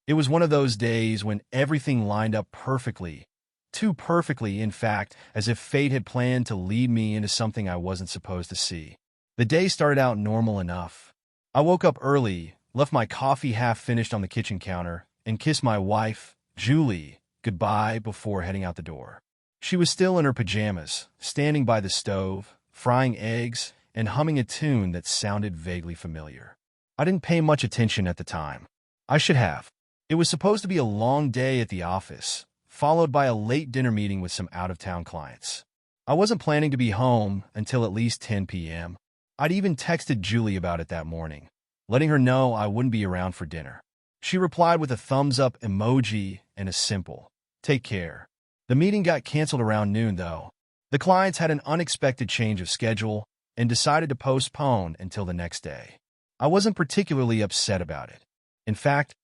It was one of those days when everything lined up perfectly, too perfectly, in fact, as if fate had planned to lead me into something I wasn't supposed to see. The day started out normal enough. I woke up early, left my coffee half finished on the kitchen counter, and kissed my wife, Julie, goodbye before heading out the door. She was still in her pajamas, standing by the stove, frying eggs, and humming a tune that sounded vaguely familiar. I didn't pay much attention at the time. I should have. It was supposed to be a long day at the office, followed by a late dinner meeting with some out-of-town clients. I wasn't planning to be home until at least 10 p.m. I'd even texted Julie about it that morning, letting her know I wouldn't be around for dinner. She replied with a thumbs-up emoji and a simple, "Take care." The meeting got canceled around noon, though. The clients had an unexpected change of schedule and decided to postpone until the next day. I wasn't particularly upset about it. In fact,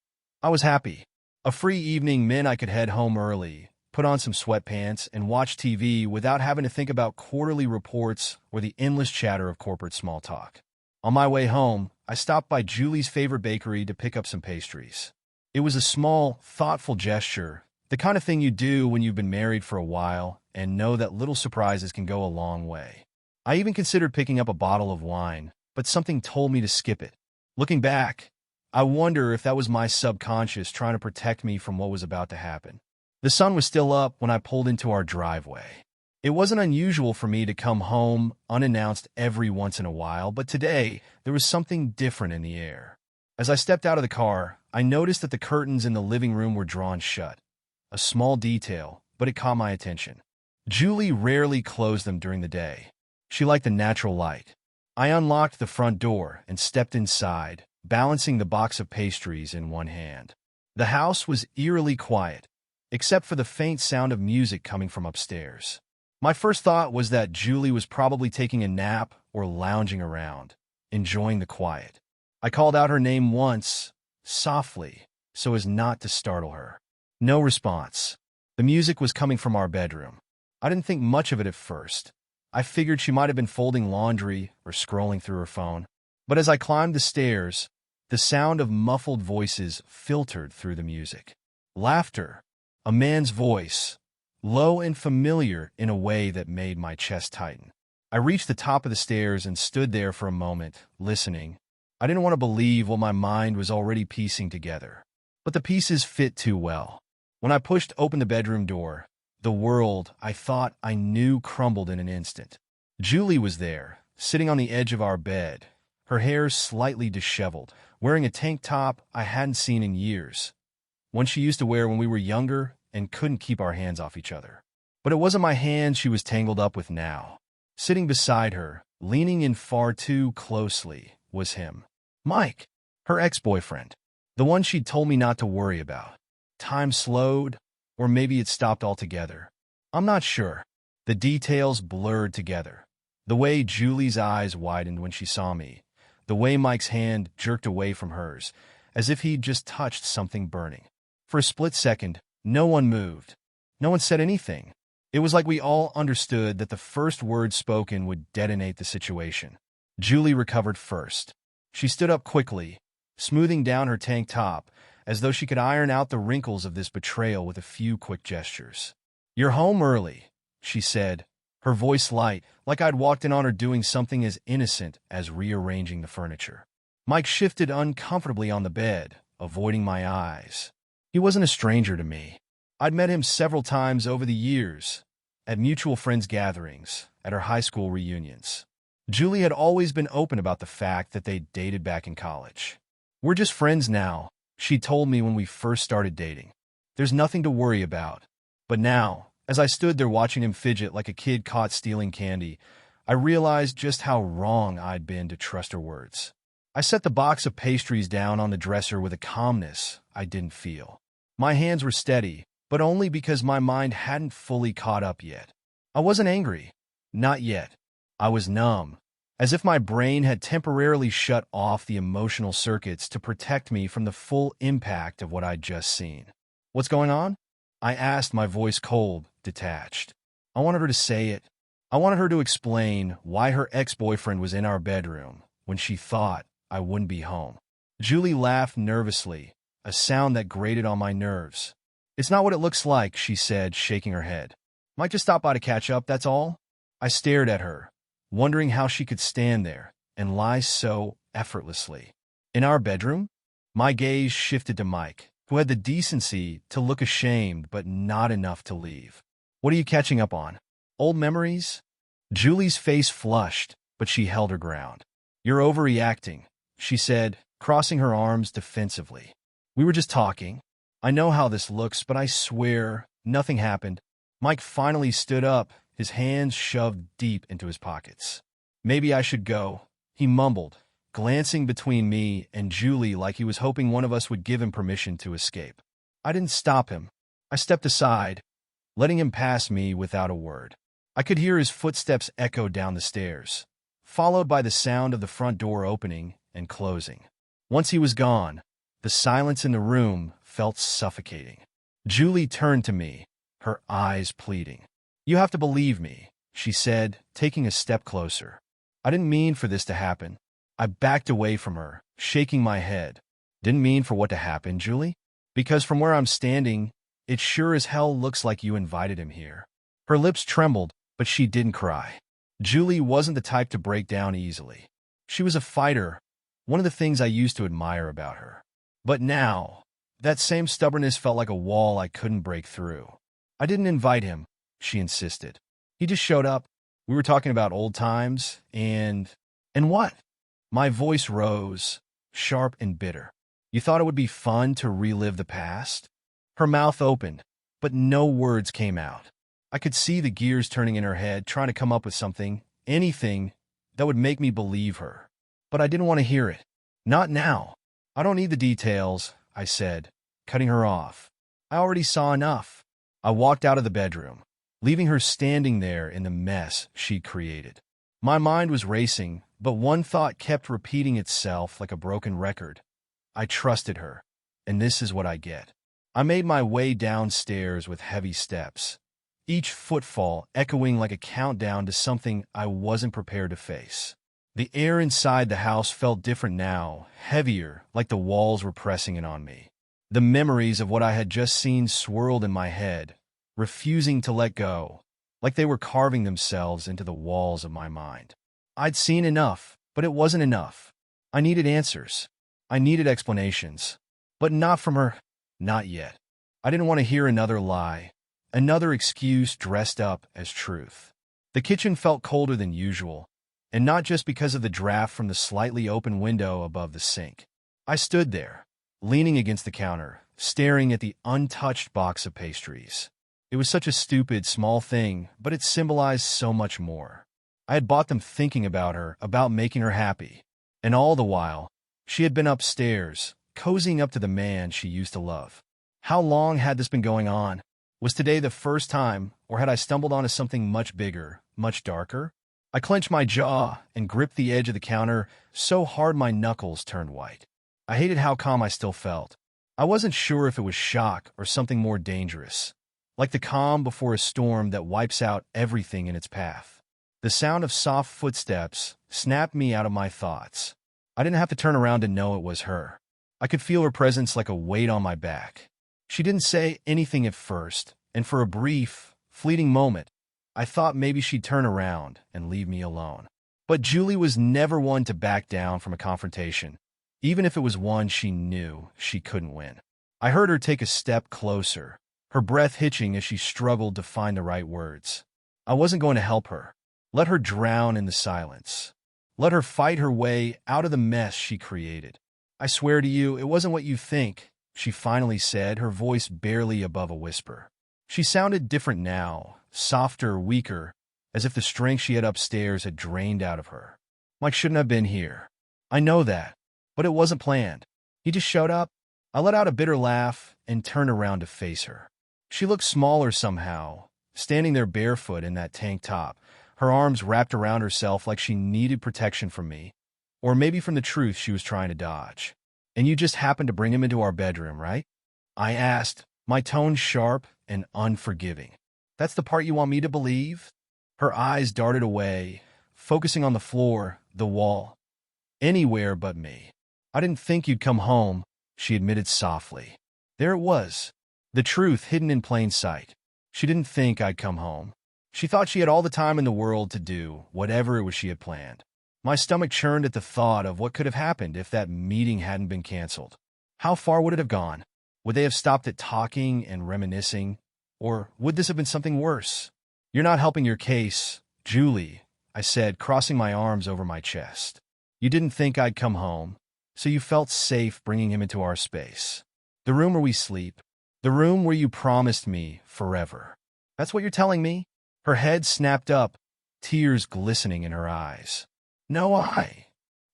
I was happy. A free evening meant I could head home early, put on some sweatpants, and watch TV without having to think about quarterly reports or the endless chatter of corporate small talk. On my way home, I stopped by Julie's favorite bakery to pick up some pastries. It was a small, thoughtful gesture, the kind of thing you do when you've been married for a while and know that little surprises can go a long way. I even considered picking up a bottle of wine, but something told me to skip it. Looking back, I wonder if that was my subconscious trying to protect me from what was about to happen. The sun was still up when I pulled into our driveway. It wasn't unusual for me to come home unannounced every once in a while, but today there was something different in the air. As I stepped out of the car, I noticed that the curtains in the living room were drawn shut. A small detail, but it caught my attention. Julie rarely closed them during the day. She liked the natural light. I unlocked the front door and stepped inside, balancing the box of pastries in one hand. The house was eerily quiet, except for the faint sound of music coming from upstairs. My first thought was that Julie was probably taking a nap or lounging around, enjoying the quiet. I called out her name once, softly, so as not to startle her. No response. The music was coming from our bedroom. I didn't think much of it at first. I figured she might have been folding laundry or scrolling through her phone. But as I climbed the stairs, the sound of muffled voices filtered through the music. Laughter. A man's voice, low and familiar in a way that made my chest tighten. I reached the top of the stairs and stood there for a moment, listening. I didn't want to believe what my mind was already piecing together. But the pieces fit too well. When I pushed open the bedroom door, the world I thought I knew crumbled in an instant. Julie was there, sitting on the edge of our bed, her hair slightly disheveled, wearing a tank top I hadn't seen in years, one she used to wear when we were younger and couldn't keep our hands off each other. But it wasn't my hands she was tangled up with now. Sitting beside her, leaning in far too closely, was him. Mike, her ex-boyfriend, the one she'd told me not to worry about. Time slowed, or maybe it stopped altogether. I'm not sure. The details blurred together. The way Julie's eyes widened when she saw me, the way Mike's hand jerked away from hers, as if he'd just touched something burning. For a split second, no one moved. No one said anything. It was like we all understood that the first word spoken would detonate the situation. Julie recovered first. She stood up quickly, smoothing down her tank top, as though she could iron out the wrinkles of this betrayal with a few quick gestures. "You're home early," she said, her voice light, like I'd walked in on her doing something as innocent as rearranging the furniture. Mike shifted uncomfortably on the bed, avoiding my eyes. He wasn't a stranger to me. I'd met him several times over the years, at mutual friends' gatherings, at our high school reunions. Julie had always been open about the fact that they'd dated back in college. "We're just friends now," she told me when we first started dating. "There's nothing to worry about." But now, as I stood there watching him fidget like a kid caught stealing candy, I realized just how wrong I'd been to trust her words. I set the box of pastries down on the dresser with a calmness I didn't feel. My hands were steady, but only because my mind hadn't fully caught up yet. I wasn't angry. Not yet. I was numb, as if my brain had temporarily shut off the emotional circuits to protect me from the full impact of what I'd just seen. "What's going on?" I asked, my voice cold, detached. I wanted her to say it. I wanted her to explain why her ex-boyfriend was in our bedroom when she thought I wouldn't be home. Julie laughed nervously, a sound that grated on my nerves. "It's not what it looks like," she said, shaking her head. "Might just stop by to catch up, that's all." I stared at her, wondering how she could stand there and lie so effortlessly. In our bedroom, my gaze shifted to Mike, who had the decency to look ashamed but not enough to leave. "What are you catching up on? Old memories?" Julie's face flushed, but she held her ground. "You're overreacting," she said, crossing her arms defensively. "We were just talking. I know how this looks, but I swear nothing happened." Mike finally stood up, his hands shoved deep into his pockets. "Maybe I should go," he mumbled, glancing between me and Julie like he was hoping one of us would give him permission to escape. I didn't stop him. I stepped aside, letting him pass me without a word. I could hear his footsteps echo down the stairs, followed by the sound of the front door opening and closing. Once he was gone, the silence in the room felt suffocating. Julie turned to me, her eyes pleading. "You have to believe me," she said, taking a step closer. I didn't mean for this to happen. I backed away from her, shaking my head. "Didn't mean for what to happen, Julie? Because from where I'm standing, it sure as hell looks like you invited him here." Her lips trembled, but she didn't cry. Julie wasn't the type to break down easily. She was a fighter, one of the things I used to admire about her. But now, that same stubbornness felt like a wall I couldn't break through. "I didn't invite him," she insisted. "He just showed up. We were talking about old times, and what?" My voice rose, sharp and bitter. "You thought it would be fun to relive the past?" Her mouth opened, but no words came out. I could see the gears turning in her head, trying to come up with something, anything, that would make me believe her. But I didn't want to hear it. "Not now. I don't need the details," I said, cutting her off. "I already saw enough." I walked out of the bedroom, leaving her standing there in the mess she'd created. My mind was racing, but one thought kept repeating itself like a broken record. I trusted her, and this is what I get. I made my way downstairs with heavy steps, each footfall echoing like a countdown to something I wasn't prepared to face. The air inside the house felt different now, heavier, like the walls were pressing in on me. The memories of what I had just seen swirled in my head, refusing to let go, like they were carving themselves into the walls of my mind. I'd seen enough, but it wasn't enough. I needed answers. I needed explanations. But not from her. Not yet. I didn't want to hear another lie, another excuse dressed up as truth. The kitchen felt colder than usual, and not just because of the draft from the slightly open window above the sink. I stood there, leaning against the counter, staring at the untouched box of pastries. It was such a stupid, small thing, but it symbolized so much more. I had bought them thinking about her, about making her happy. And all the while, she had been upstairs, cozying up to the man she used to love. How long had this been going on? Was today the first time, or had I stumbled onto something much bigger, much darker? I clenched my jaw and gripped the edge of the counter so hard my knuckles turned white. I hated how calm I still felt. I wasn't sure if it was shock or something more dangerous, like the calm before a storm that wipes out everything in its path. The sound of soft footsteps snapped me out of my thoughts. I didn't have to turn around to know it was her. I could feel her presence like a weight on my back. She didn't say anything at first, and for a brief, fleeting moment, I thought maybe she'd turn around and leave me alone. But Julie was never one to back down from a confrontation, even if it was one she knew she couldn't win. I heard her take a step closer, her breath hitching as she struggled to find the right words. I wasn't going to help her. Let her drown in the silence. Let her fight her way out of the mess she created. "I swear to you, it wasn't what you think," she finally said, her voice barely above a whisper. She sounded different now, softer, weaker, as if the strength she had upstairs had drained out of her. "Mike shouldn't have been here. I know that, but it wasn't planned. He just showed up." I let out a bitter laugh and turned around to face her. She looked smaller somehow, standing there barefoot in that tank top, her arms wrapped around herself like she needed protection from me, or maybe from the truth she was trying to dodge. "And you just happened to bring him into our bedroom, right?" I asked, my tone sharp and unforgiving. "That's the part you want me to believe?" Her eyes darted away, focusing on the floor, the wall. "Anywhere but me. I didn't think you'd come home," she admitted softly. There it was. The truth hidden in plain sight. She didn't think I'd come home. She thought she had all the time in the world to do whatever it was she had planned. My stomach churned at the thought of what could have happened if that meeting hadn't been canceled. How far would it have gone? Would they have stopped at talking and reminiscing? Or would this have been something worse? You're not helping your case, Julie, I said, crossing my arms over my chest. You didn't think I'd come home, so you felt safe bringing him into our space. The room where we sleep. The room where you promised me forever. That's what you're telling me? Her head snapped up, tears glistening in her eyes. No,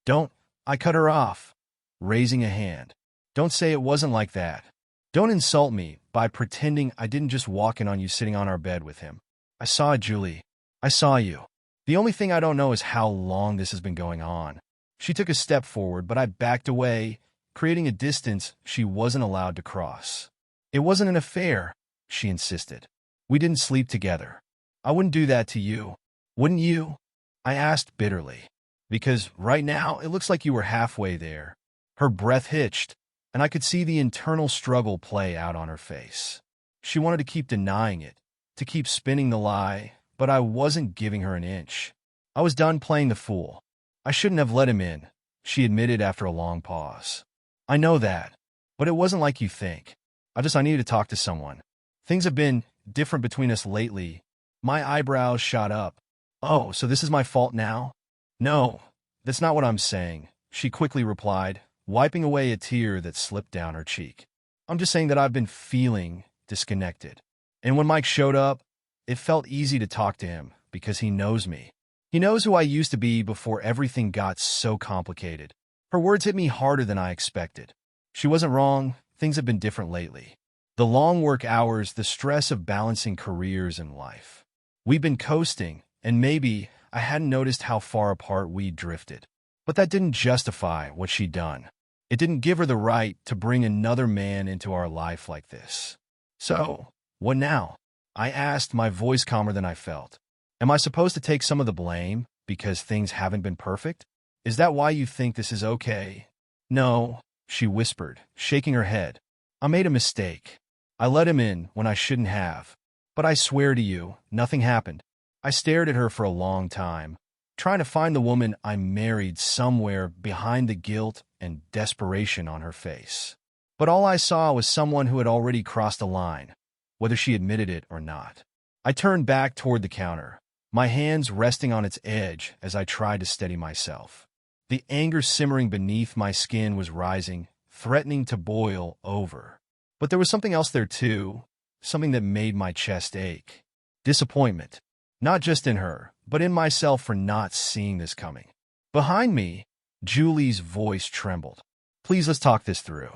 don't. I cut her off, raising a hand. Don't say it wasn't like that. Don't insult me by pretending I didn't just walk in on you sitting on our bed with him. I saw it, Julie. I saw you. The only thing I don't know is how long this has been going on. She took a step forward, but I backed away, creating a distance she wasn't allowed to cross. It wasn't an affair, she insisted. We didn't sleep together. I wouldn't do that to you. Wouldn't you? I asked bitterly. Because right now, it looks like you were halfway there. Her breath hitched, and I could see the internal struggle play out on her face. She wanted to keep denying it, to keep spinning the lie, but I wasn't giving her an inch. I was done playing the fool. I shouldn't have let him in, she admitted after a long pause. I know that, but it wasn't like you think. I needed to talk to someone. Things have been different between us lately. My eyebrows shot up. Oh, so this is my fault now? No, that's not what I'm saying, she quickly replied, wiping away a tear that slipped down her cheek. I'm just saying that I've been feeling disconnected. And when Mike showed up, it felt easy to talk to him because he knows me. He knows who I used to be before everything got so complicated. Her words hit me harder than I expected. She wasn't wrong. Things have been different lately. The long work hours, the stress of balancing careers and life. We've been coasting, and maybe I hadn't noticed how far apart we drifted. But that didn't justify what she'd done. It didn't give her the right to bring another man into our life like this. So, what now? I asked, my voice calmer than I felt. Am I supposed to take some of the blame because things haven't been perfect? Is that why you think this is okay? No, she whispered, shaking her head. I made a mistake. I let him in when I shouldn't have. But I swear to you, nothing happened. I stared at her for a long time, trying to find the woman I married somewhere behind the guilt and desperation on her face. But all I saw was someone who had already crossed a line, whether she admitted it or not. I turned back toward the counter, my hands resting on its edge as I tried to steady myself. The anger simmering beneath my skin was rising, threatening to boil over. But there was something else there too, something that made my chest ache. Disappointment. Not just in her, but in myself for not seeing this coming. Behind me, Julie's voice trembled. Please, let's talk this through.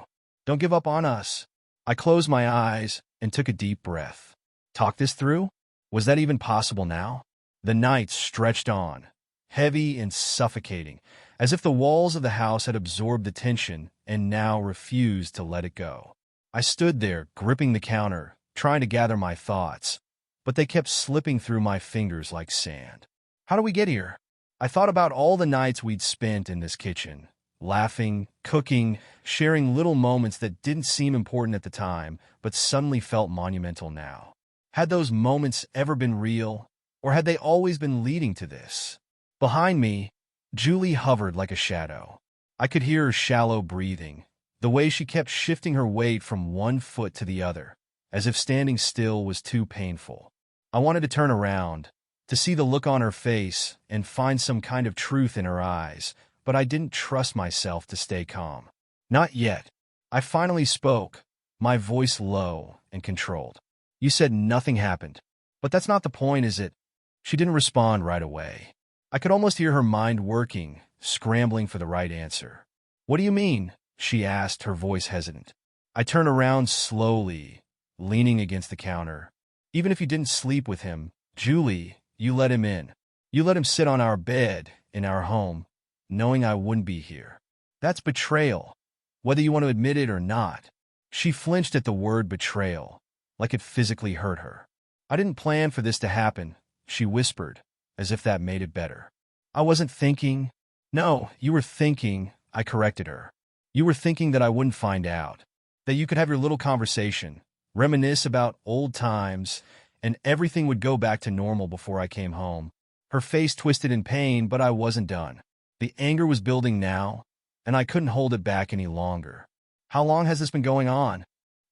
Don't give up on us. I closed my eyes and took a deep breath. Talk this through? Was that even possible now? The night stretched on, heavy and suffocating, as if the walls of the house had absorbed the tension and now refused to let it go. I stood there, gripping the counter, trying to gather my thoughts, but they kept slipping through my fingers like sand. How do we get here? I thought about all the nights we'd spent in this kitchen, laughing, cooking, sharing little moments that didn't seem important at the time, but suddenly felt monumental now. Had those moments ever been real, or had they always been leading to this? Behind me, Julie hovered like a shadow. I could hear her shallow breathing, the way she kept shifting her weight from one foot to the other, as if standing still was too painful. I wanted to turn around, to see the look on her face and find some kind of truth in her eyes, but I didn't trust myself to stay calm. Not yet. I finally spoke, my voice low and controlled. You said nothing happened. But that's not the point, is it? She didn't respond right away. I could almost hear her mind working, scrambling for the right answer. What do you mean? She asked, her voice hesitant. I turned around slowly, leaning against the counter. Even if you didn't sleep with him, Julie, you let him in. You let him sit on our bed, in our home, knowing I wouldn't be here. That's betrayal, whether you want to admit it or not. She flinched at the word betrayal, like it physically hurt her. I didn't plan for this to happen, she whispered, as if that made it better. I wasn't thinking. No, you were thinking, I corrected her. You were thinking that I wouldn't find out, that you could have your little conversation, reminisce about old times, and everything would go back to normal before I came home. Her face twisted in pain, but I wasn't done. The anger was building now, and I couldn't hold it back any longer. How long has this been going on?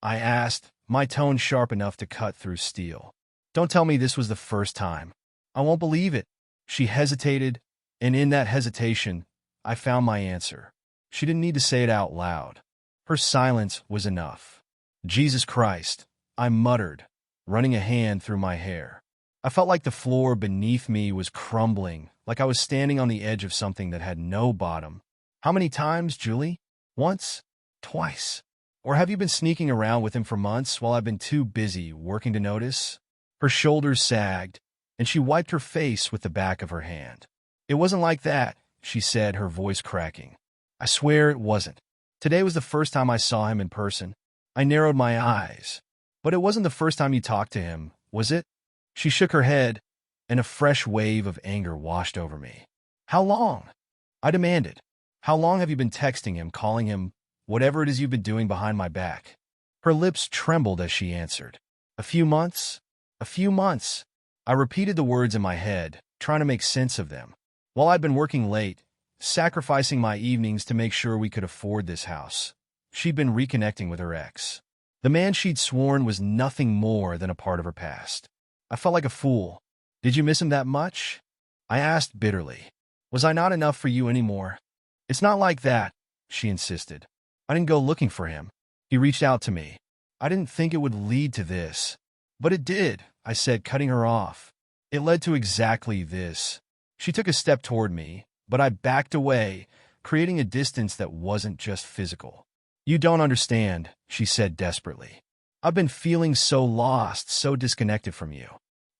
I asked, my tone sharp enough to cut through steel. Don't tell me this was the first time. I won't believe it. She hesitated, and in that hesitation, I found my answer. She didn't need to say it out loud. Her silence was enough. Jesus Christ, I muttered, running a hand through my hair. I felt like the floor beneath me was crumbling, like I was standing on the edge of something that had no bottom. How many times, Julie? Once? Twice? Or have you been sneaking around with him for months while I've been too busy working to notice? Her shoulders sagged, and she wiped her face with the back of her hand. It wasn't like that, she said, her voice cracking. I swear it wasn't. Today was the first time I saw him in person. I narrowed my eyes. But it wasn't the first time you talked to him, was it? She shook her head, and a fresh wave of anger washed over me. How long? I demanded. How long have you been texting him, calling him, whatever it is you've been doing behind my back? Her lips trembled as she answered. A few months? A few months. I repeated the words in my head, trying to make sense of them. While I'd been working late, sacrificing my evenings to make sure we could afford this house, she'd been reconnecting with her ex. The man she'd sworn was nothing more than a part of her past. I felt like a fool. Did you miss him that much? I asked bitterly. Was I not enough for you anymore? It's not like that, she insisted. I didn't go looking for him. He reached out to me. I didn't think it would lead to this. But it did, I said, cutting her off. It led to exactly this. She took a step toward me, but I backed away, creating a distance that wasn't just physical. You don't understand, she said desperately. I've been feeling so lost, so disconnected from you.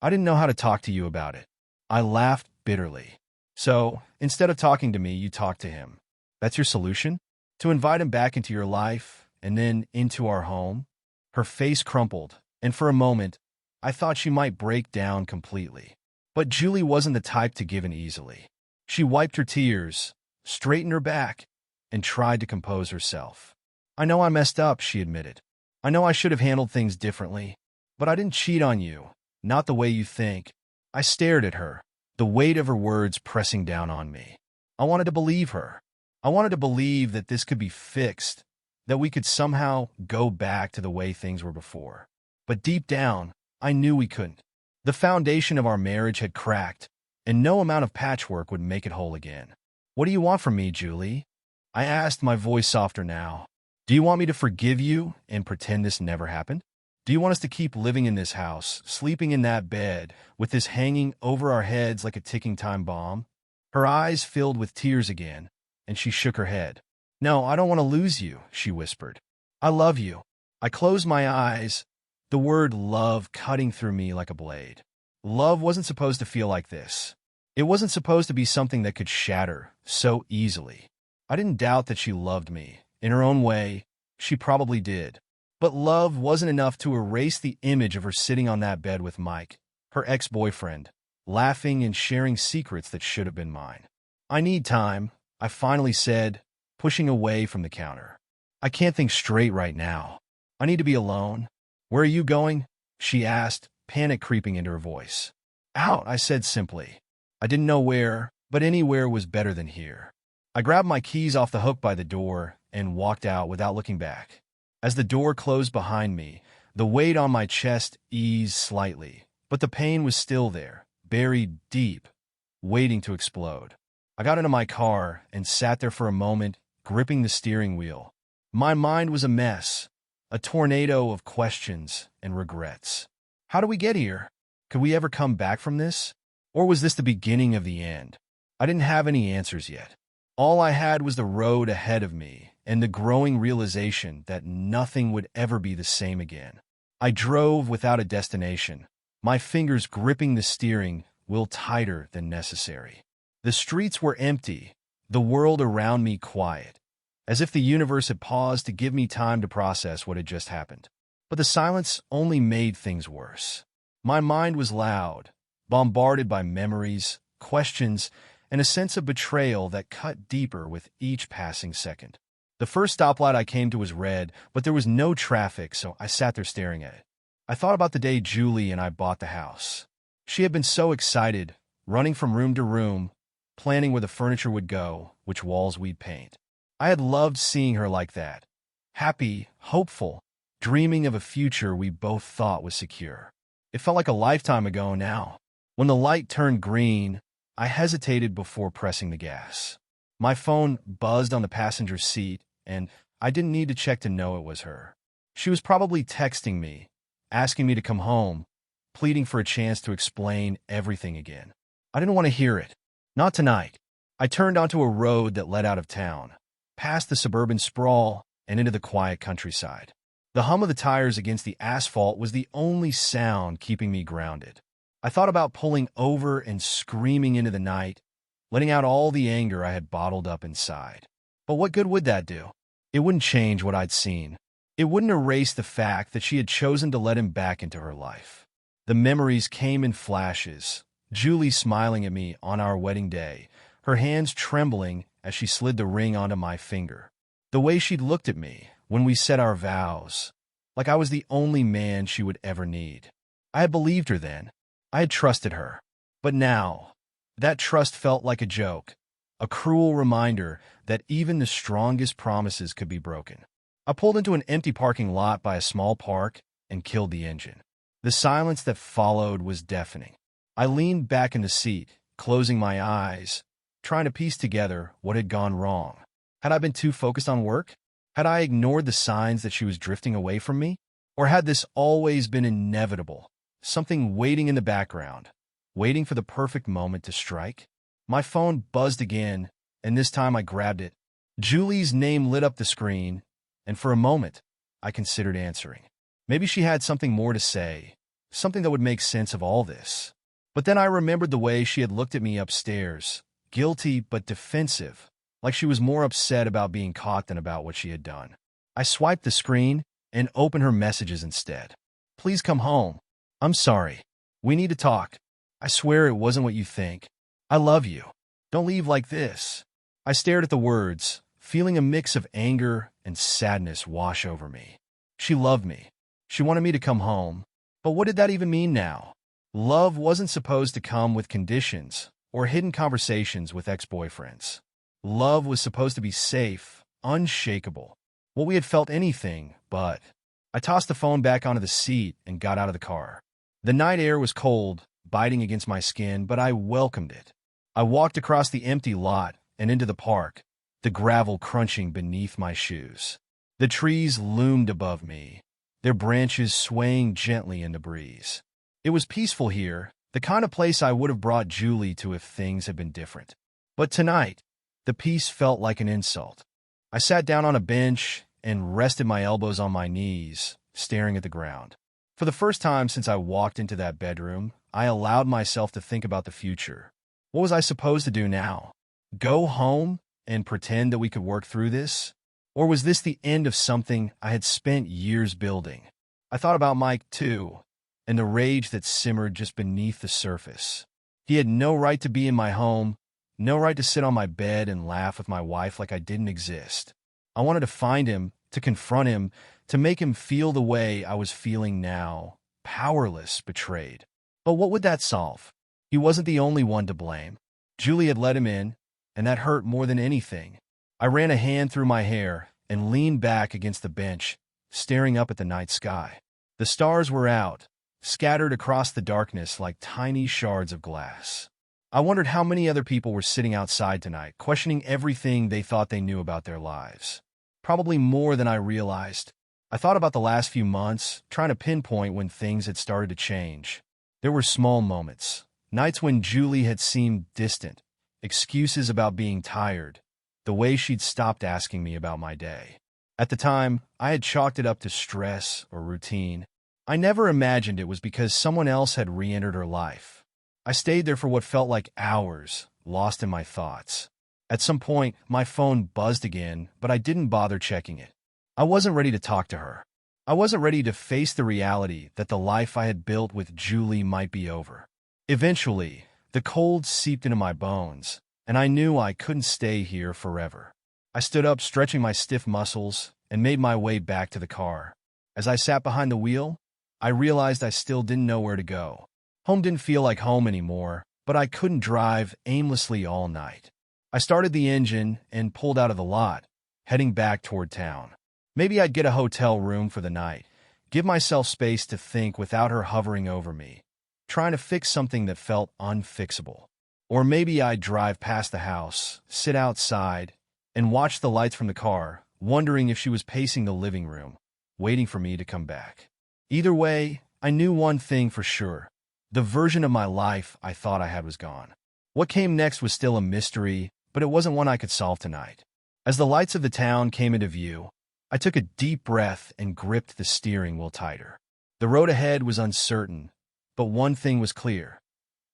I didn't know how to talk to you about it. I laughed bitterly. So, instead of talking to me, you talked to him. That's your solution? To invite him back into your life, and then into our home? Her face crumpled, and for a moment, I thought she might break down completely. But Julie wasn't the type to give in easily. She wiped her tears, straightened her back, and tried to compose herself. I know I messed up, she admitted. I know I should have handled things differently, but I didn't cheat on you, not the way you think. I stared at her, the weight of her words pressing down on me. I wanted to believe her. I wanted to believe that this could be fixed, that we could somehow go back to the way things were before. But deep down, I knew we couldn't. The foundation of our marriage had cracked, and no amount of patchwork would make it whole again. What do you want from me, Julie? I asked, my voice softer now. Do you want me to forgive you and pretend this never happened? Do you want us to keep living in this house, sleeping in that bed, with this hanging over our heads like a ticking time bomb? Her eyes filled with tears again, and she shook her head. No, I don't want to lose you, she whispered. I love you. I closed my eyes, the word love cutting through me like a blade. Love wasn't supposed to feel like this. It wasn't supposed to be something that could shatter so easily. I didn't doubt that she loved me. In her own way, she probably did. But love wasn't enough to erase the image of her sitting on that bed with Mike, her ex-boyfriend, laughing and sharing secrets that should have been mine. I need time, I finally said, pushing away from the counter. I can't think straight right now. I need to be alone. Where are you going? She asked, panic creeping into her voice. Out, I said simply. I didn't know where, but anywhere was better than here. I grabbed my keys off the hook by the door and walked out without looking back. As the door closed behind me, the weight on my chest eased slightly, but the pain was still there, buried deep, waiting to explode. I got into my car and sat there for a moment, gripping the steering wheel. My mind was a mess, a tornado of questions and regrets. How did we get here? Could we ever come back from this? Or was this the beginning of the end? I didn't have any answers yet. All I had was the road ahead of me and the growing realization that nothing would ever be the same again. I drove without a destination, my fingers gripping the steering wheel tighter than necessary. The streets were empty, the world around me quiet, as if the universe had paused to give me time to process what had just happened. But the silence only made things worse. My mind was loud, bombarded by memories, questions, and a sense of betrayal that cut deeper with each passing second. The first stoplight I came to was red, but there was no traffic, so I sat there staring at it. I thought about the day Julie and I bought the house. She had been so excited, running from room to room, planning where the furniture would go, which walls we'd paint. I had loved seeing her like that, happy, hopeful, dreaming of a future we both thought was secure. It felt like a lifetime ago now. When the light turned green, I hesitated before pressing the gas. My phone buzzed on the passenger seat, and I didn't need to check to know it was her. She was probably texting me, asking me to come home, pleading for a chance to explain everything again. I didn't want to hear it. Not tonight. I turned onto a road that led out of town, past the suburban sprawl and into the quiet countryside. The hum of the tires against the asphalt was the only sound keeping me grounded. I thought about pulling over and screaming into the night, letting out all the anger I had bottled up inside. But what good would that do? It wouldn't change what I'd seen. It wouldn't erase the fact that she had chosen to let him back into her life. The memories came in flashes. Julie smiling at me on our wedding day, her hands trembling as she slid the ring onto my finger. The way she'd looked at me when we said our vows, like I was the only man she would ever need. I had believed her then. I had trusted her. But now, that trust felt like a joke, a cruel reminder that even the strongest promises could be broken. I pulled into an empty parking lot by a small park and killed the engine. The silence that followed was deafening. I leaned back in the seat, closing my eyes, trying to piece together what had gone wrong. Had I been too focused on work? Had I ignored the signs that she was drifting away from me? Or had this always been inevitable, something waiting in the background, waiting for the perfect moment to strike? My phone buzzed again, and this time I grabbed it. Julie's name lit up the screen, and for a moment, I considered answering. Maybe she had something more to say, something that would make sense of all this. But then I remembered the way she had looked at me upstairs, guilty but defensive, like she was more upset about being caught than about what she had done. I swiped the screen and opened her messages instead. Please come home. I'm sorry. We need to talk. I swear it wasn't what you think. I love you. Don't leave like this. I stared at the words, feeling a mix of anger and sadness wash over me. She loved me. She wanted me to come home. But what did that even mean now? Love wasn't supposed to come with conditions or hidden conversations with ex-boyfriends. Love was supposed to be safe, unshakable. Well, we had felt anything, but... I tossed the phone back onto the seat and got out of the car. The night air was cold, biting against my skin, but I welcomed it. I walked across the empty lot and into the park, the gravel crunching beneath my shoes. The trees loomed above me, their branches swaying gently in the breeze. It was peaceful here, the kind of place I would have brought Julie to if things had been different. But tonight, the peace felt like an insult. I sat down on a bench and rested my elbows on my knees, staring at the ground. For the first time since I walked into that bedroom, I allowed myself to think about the future. What was I supposed to do now? Go home and pretend that we could work through this? Or was this the end of something I had spent years building? I thought about Mike, too, and the rage that simmered just beneath the surface. He had no right to be in my home, no right to sit on my bed and laugh with my wife like I didn't exist. I wanted to find him, to confront him, to make him feel the way I was feeling now, powerless, betrayed. But what would that solve? He wasn't the only one to blame. Julie had let him in, and that hurt more than anything. I ran a hand through my hair and leaned back against the bench, staring up at the night sky. The stars were out, scattered across the darkness like tiny shards of glass. I wondered how many other people were sitting outside tonight, questioning everything they thought they knew about their lives. Probably more than I realized. I thought about the last few months, trying to pinpoint when things had started to change. There were small moments, nights when Julie had seemed distant, excuses about being tired, the way she'd stopped asking me about my day. At the time, I had chalked it up to stress or routine. I never imagined it was because someone else had re-entered her life. I stayed there for what felt like hours, lost in my thoughts. At some point, my phone buzzed again, but I didn't bother checking it. I wasn't ready to talk to her. I wasn't ready to face the reality that the life I had built with Julie might be over. Eventually, the cold seeped into my bones, and I knew I couldn't stay here forever. I I stood up, stretching my stiff muscles, and made my way back to the car. As I sat behind the wheel, I realized I still didn't know where to go. Home didn't feel like home anymore, but I couldn't drive aimlessly all night. I started the engine and pulled out of the lot, heading back toward town. Maybe I'd get a hotel room for the night, give myself space to think without her hovering over me, trying to fix something that felt unfixable. Or maybe I'd drive past the house, sit outside, and watch the lights from the car, wondering if she was pacing the living room, waiting for me to come back. Either way, I knew one thing for sure. The version of my life I thought I had was gone. What came next was still a mystery, but it wasn't one I could solve tonight. As the lights of the town came into view, I took a deep breath and gripped the steering wheel tighter. The road ahead was uncertain, but one thing was clear.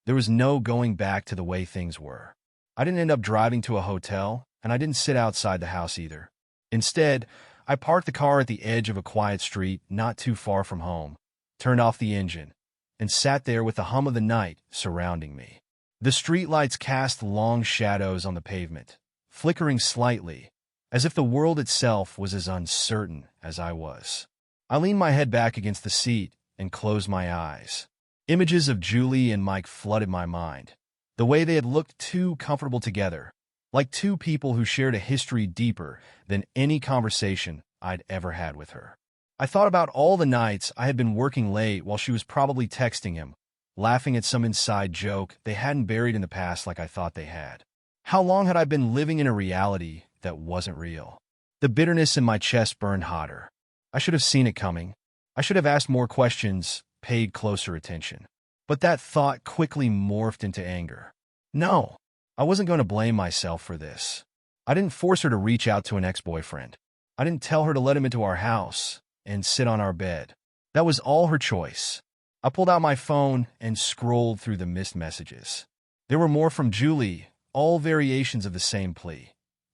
There was no going back to the way things were. I didn't end up driving to a hotel, and I didn't sit outside the house either. Instead, I parked the car at the edge of a quiet street not too far from home, turned off the engine, and sat there with the hum of the night surrounding me. The streetlights cast long shadows on the pavement, flickering slightly, as if the world itself was as uncertain as I was. I leaned my head back against the seat and closed my eyes. Images of Julie and Mike flooded my mind. The way they had looked too comfortable together, like two people who shared a history deeper than any conversation I'd ever had with her. I thought about all the nights I had been working late while she was probably texting him, laughing at some inside joke they hadn't buried in the past like I thought they had. How long had I been living in a reality that wasn't real? The bitterness in my chest burned hotter. I should have seen it coming. I should have asked more questions, paid closer attention. But that thought quickly morphed into anger. No, I wasn't going to blame myself for this. I didn't force her to reach out to an ex-boyfriend. I didn't tell her to let him into our house and sit on our bed. That was all her choice. I pulled out my phone and scrolled through the missed messages. There were more from Julie, all variations of the same plea.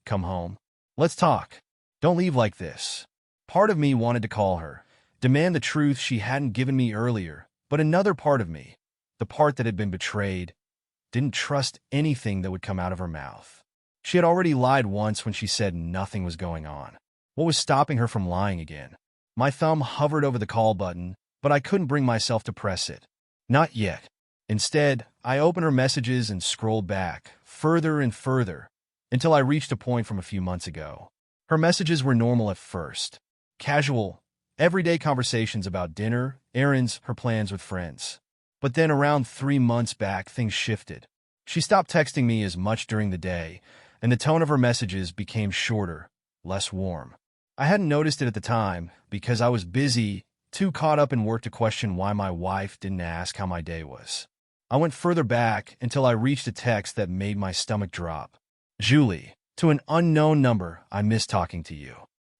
Come home. Let's talk. Don't leave like this. Part of me wanted to call her, demand the truth she hadn't given me earlier, but another part of me, the part that had been betrayed, didn't trust anything that would come out of her mouth. She had already lied once when she said nothing was going on. What was stopping her from lying again? My thumb hovered over the call button, but I couldn't bring myself to press it. Not yet. Instead, I opened her messages and scrolled back, further and further, until I reached a point from a few months ago. Her messages were normal at first. Casual, everyday conversations about dinner, errands, her plans with friends. But then around 3 months back, things shifted. She stopped texting me as much during the day, and the tone of her messages became shorter, less warm. I hadn't noticed it at the time because I was busy, too caught up in work to question why my wife didn't ask how my day was. I went further back until I reached a text that made my stomach drop. Julie, to an unknown number, I miss talking to you.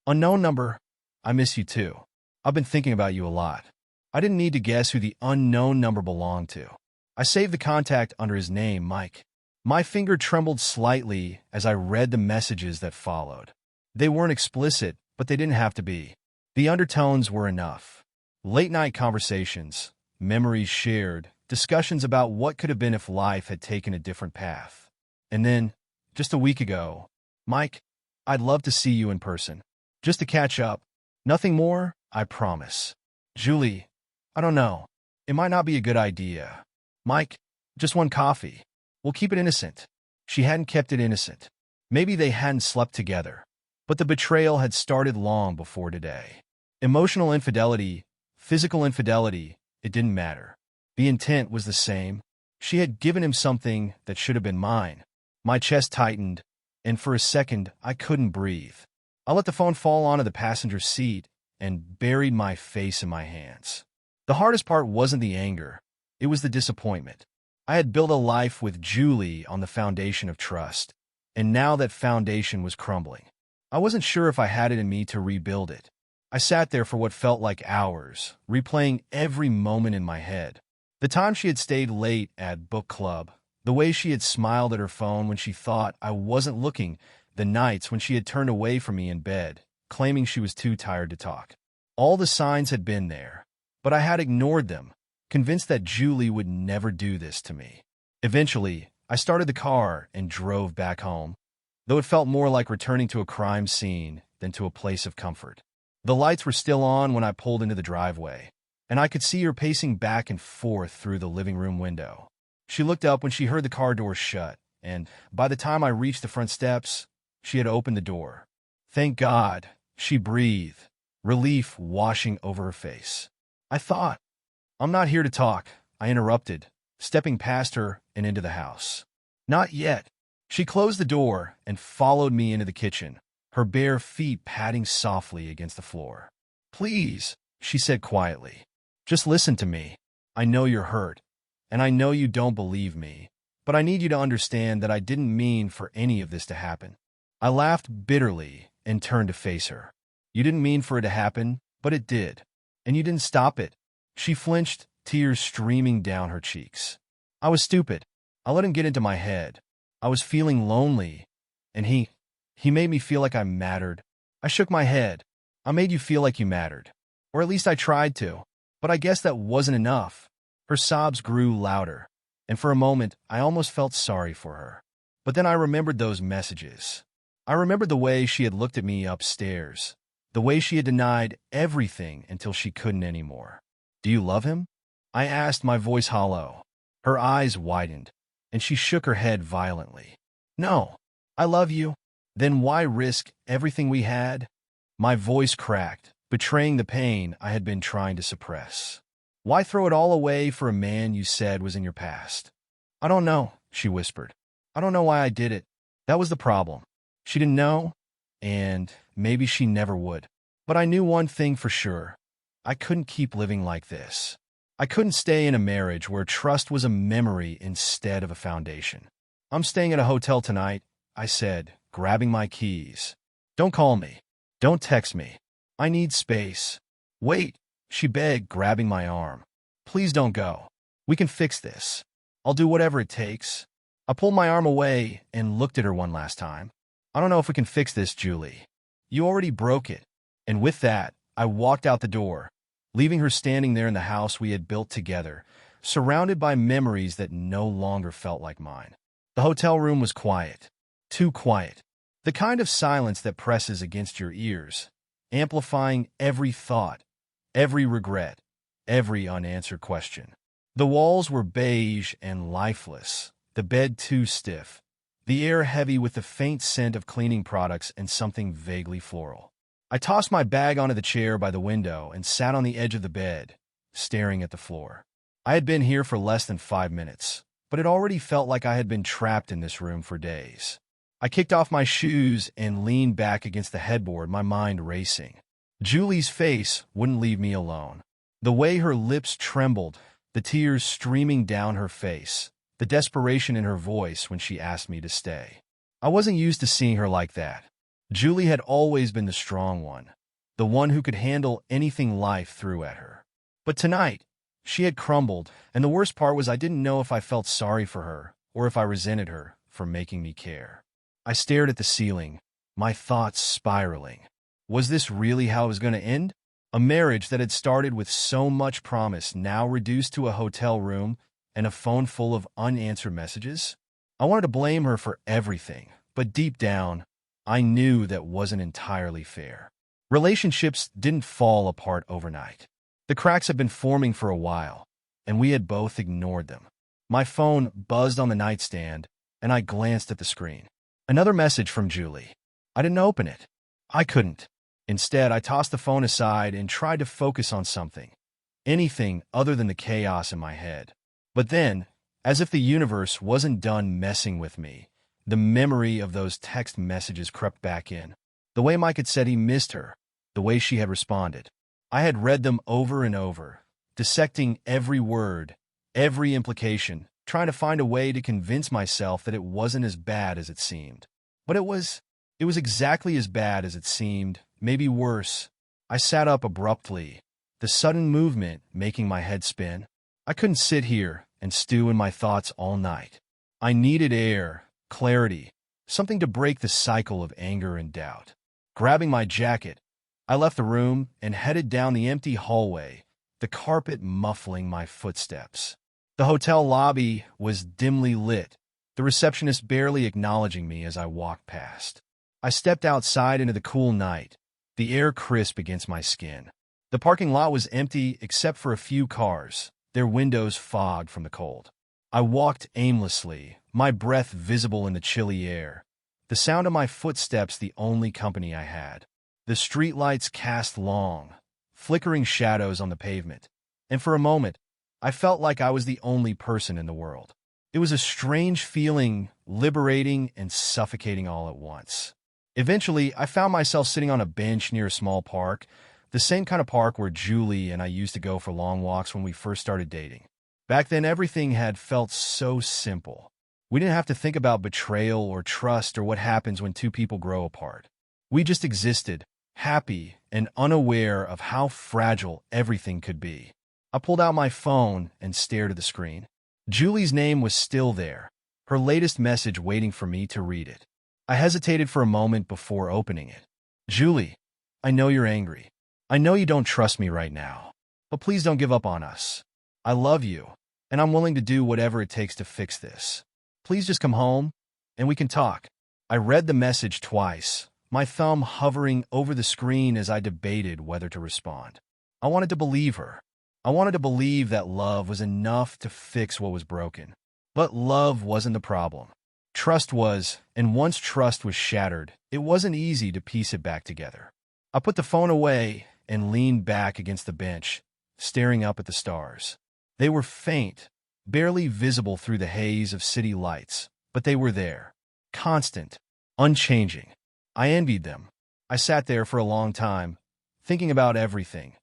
Unknown number, I miss you too. I've been thinking about you a lot. I didn't need to guess who the unknown number belonged to. I saved the contact under his name, Mike. My finger trembled slightly as I read the messages that followed. They weren't explicit, but they didn't have to be. The undertones were enough. Late-night conversations, memories shared, discussions about what could have been if life had taken a different path. And then, just a week ago, Mike, I'd love to see you in person. Just to catch up. Nothing more, I promise. Julie, I don't know. It might not be a good idea. Mike, just one coffee. We'll keep it innocent. She hadn't kept it innocent. Maybe they hadn't slept together. But the betrayal had started long before today. Emotional infidelity, physical infidelity, it didn't matter. The intent was the same. She had given him something that should have been mine. My chest tightened, and for a second, I couldn't breathe. I let the phone fall onto the passenger seat and buried my face in my hands. The hardest part wasn't the anger. It was the disappointment. I had built a life with Julie on the foundation of trust, and now that foundation was crumbling. I wasn't sure if I had it in me to rebuild it. I sat there for what felt like hours, replaying every moment in my head. The time she had stayed late at book club, the way she had smiled at her phone when she thought I wasn't looking, the nights when she had turned away from me in bed, claiming she was too tired to talk. All the signs had been there, but I had ignored them, convinced that Julie would never do this to me. Eventually, I started the car and drove back home. though it felt more like returning to a crime scene than to a place of comfort. The lights were still on when I pulled into the driveway, and I could see her pacing back and forth through the living room window. She looked up when she heard the car door shut, and by the time I reached the front steps, she had opened the door. Thank God, she breathed, relief washing over her face. I thought, I'm not here to talk, I interrupted, stepping past her and into the house. Not yet. She closed the door and followed me into the kitchen, her bare feet padding softly against the floor. Please, she said quietly, just listen to me. I know you're hurt, and I know you don't believe me, but I need you to understand that I didn't mean for any of this to happen. I laughed bitterly and turned to face her. You didn't mean for it to happen, but it did, and you didn't stop it. She flinched, tears streaming down her cheeks. I was stupid. I let him get into my head. I was feeling lonely, and he made me feel like I mattered. I shook my head. I made you feel like you mattered. Or at least I tried to. But I guess that wasn't enough. Her sobs grew louder, and for a moment I almost felt sorry for her. But then I remembered those messages. I remembered the way she had looked at me upstairs, the way she had denied everything until she couldn't anymore. Do you love him? I asked, my voice hollow. Her eyes widened, and she shook her head violently. No, I love you. Then why risk everything we had? My voice cracked, betraying the pain I had been trying to suppress. Why throw it all away for a man you said was in your past? I don't know, she whispered. I don't know why I did it. That was the problem. She didn't know, and maybe she never would. But I knew one thing for sure. I couldn't keep living like this. I couldn't stay in a marriage where trust was a memory instead of a foundation. I'm staying at a hotel tonight, I said, grabbing my keys. Don't call me. Don't text me. I need space. Wait, she begged, grabbing my arm. Please don't go. We can fix this. I'll do whatever it takes. I pulled my arm away and looked at her one last time. I don't know if we can fix this, Julie. You already broke it. And with that, I walked out the door, leaving her standing there in the house we had built together, surrounded by memories that no longer felt like mine. The hotel room was quiet. Too quiet. The kind of silence that presses against your ears, amplifying every thought, every regret, every unanswered question. The walls were beige and lifeless, the bed too stiff, the air heavy with the faint scent of cleaning products and something vaguely floral. I tossed my bag onto the chair by the window and sat on the edge of the bed, staring at the floor. I had been here for less than 5 minutes, but it already felt like I had been trapped in this room for days. I kicked off my shoes and leaned back against the headboard, my mind racing. Julie's face wouldn't leave me alone. The way her lips trembled, the tears streaming down her face, the desperation in her voice when she asked me to stay. I wasn't used to seeing her like that. Julie had always been the strong one, the one who could handle anything life threw at her. But tonight, she had crumbled, and the worst part was I didn't know if I felt sorry for her or if I resented her for making me care. I stared at the ceiling, my thoughts spiraling. Was this really how it was going to end? A marriage that had started with so much promise now reduced to a hotel room and a phone full of unanswered messages? I wanted to blame her for everything, but deep down, I knew that wasn't entirely fair. Relationships didn't fall apart overnight. The cracks had been forming for a while, and we had both ignored them. My phone buzzed on the nightstand, and I glanced at the screen. Another message from Julie. I didn't open it. I couldn't. Instead, I tossed the phone aside and tried to focus on something. Anything other than the chaos in my head. But then, as if the universe wasn't done messing with me, the memory of those text messages crept back in. The way Mike had said he missed her, the way she had responded. I had read them over and over, dissecting every word, every implication, trying to find a way to convince myself that it wasn't as bad as it seemed. But it was exactly as bad as it seemed, maybe worse. I sat up abruptly, the sudden movement making my head spin. I couldn't sit here and stew in my thoughts all night. I needed air, clarity, something to break the cycle of anger and doubt. Grabbing my jacket, I left the room and headed down the empty hallway, the carpet muffling my footsteps. The hotel lobby was dimly lit, the receptionist barely acknowledging me as I walked past. I stepped outside into the cool night, the air crisp against my skin. The parking lot was empty except for a few cars, their windows fogged from the cold. I walked aimlessly, my breath visible in the chilly air, the sound of my footsteps the only company I had. The streetlights cast long, flickering shadows on the pavement, and for a moment, I felt like I was the only person in the world. It was a strange feeling, liberating and suffocating all at once. Eventually, I found myself sitting on a bench near a small park, the same kind of park where Julie and I used to go for long walks when we first started dating. Back then, everything had felt so simple. We didn't have to think about betrayal or trust or what happens when two people grow apart. We just existed, happy and unaware of how fragile everything could be. I pulled out my phone and stared at the screen. Julie's name was still there, her latest message waiting for me to read it. I hesitated for a moment before opening it. Julie, I know you're angry. I know you don't trust me right now, but please don't give up on us. I love you, and I'm willing to do whatever it takes to fix this. Please just come home, and we can talk. I read the message twice, my thumb hovering over the screen as I debated whether to respond. I wanted to believe her. I wanted to believe that love was enough to fix what was broken. But love wasn't the problem. Trust was, and once trust was shattered, it wasn't easy to piece it back together. I put the phone away and leaned back against the bench, staring up at the stars. They were faint, barely visible through the haze of city lights, but they were there, constant, unchanging. I envied them. I sat there for a long time, thinking about everything.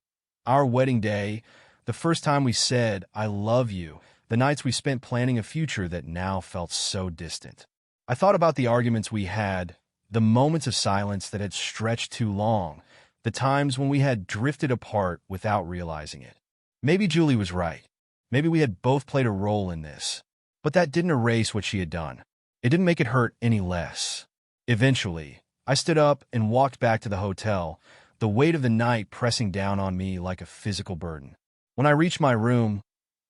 Our wedding day, the first time we said, "I love you," the nights we spent planning a future that now felt so distant. I thought about the arguments we had, the moments of silence that had stretched too long, the times when we had drifted apart without realizing it. Maybe Julie was right. Maybe we had both played a role in this. But that didn't erase what she had done. It didn't make it hurt any less. Eventually, I stood up and walked back to the hotel, the weight of the night pressing down on me like a physical burden. When I reached my room,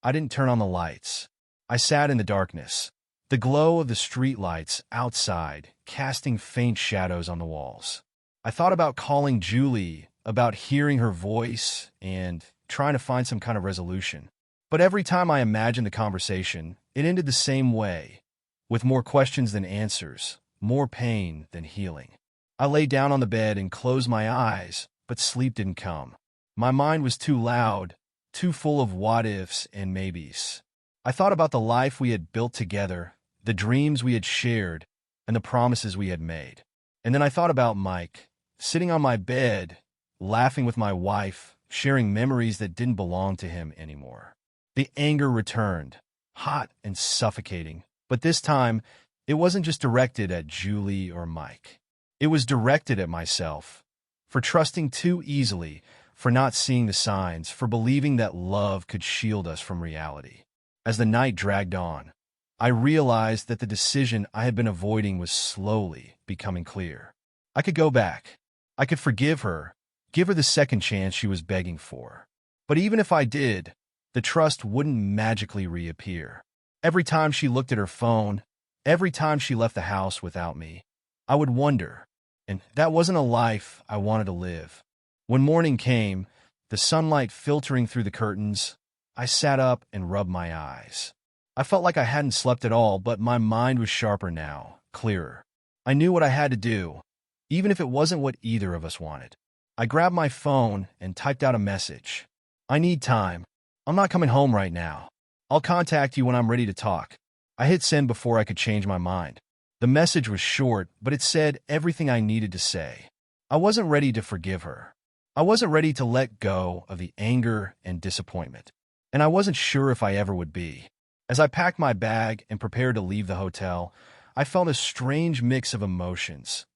I didn't turn on the lights. I sat in the darkness, the glow of the streetlights outside casting faint shadows on the walls. I thought about calling Julie, about hearing her voice, and trying to find some kind of resolution. But every time I imagined the conversation, it ended the same way, with more questions than answers, more pain than healing. I lay down on the bed and closed my eyes, but sleep didn't come. My mind was too loud, too full of what-ifs and maybes. I thought about the life we had built together, the dreams we had shared, and the promises we had made. And then I thought about Mike, sitting on my bed, laughing with my wife, sharing memories that didn't belong to him anymore. The anger returned, hot and suffocating, but this time, it wasn't just directed at Julie or Mike. It was directed at myself, for trusting too easily, for not seeing the signs, for believing that love could shield us from reality. As the night dragged on, I realized that the decision I had been avoiding was slowly becoming clear. I could go back. I could forgive her, give her the second chance she was begging for. But even if I did, the trust wouldn't magically reappear. Every time she looked at her phone, every time she left the house without me, I would wonder, and that wasn't a life I wanted to live. When morning came, the sunlight filtering through the curtains, I sat up and rubbed my eyes. I felt like I hadn't slept at all, but my mind was sharper now, clearer. I knew what I had to do, even if it wasn't what either of us wanted. I grabbed my phone and typed out a message. "I need time. I'm not coming home right now. I'll contact you when I'm ready to talk." I hit send before I could change my mind. The message was short, but it said everything I needed to say. I wasn't ready to forgive her. I wasn't ready to let go of the anger and disappointment, and I wasn't sure if I ever would be. As I packed my bag and prepared to leave the hotel, I felt a strange mix of emotions.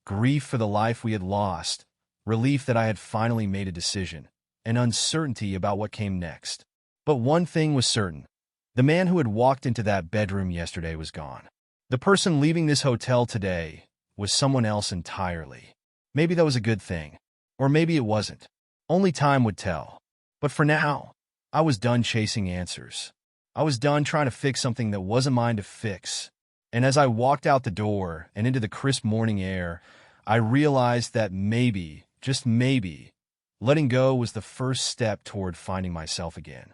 Grief for the life we had lost, relief that I had finally made a decision, and uncertainty about what came next. But one thing was certain. The man who had walked into that bedroom yesterday was gone. The person leaving this hotel today was someone else entirely. Maybe that was a good thing. Or maybe it wasn't. Only time would tell. But for now, I was done chasing answers. I was done trying to fix something that wasn't mine to fix. And as I walked out the door and into the crisp morning air, I realized that maybe, just maybe, letting go was the first step toward finding myself again.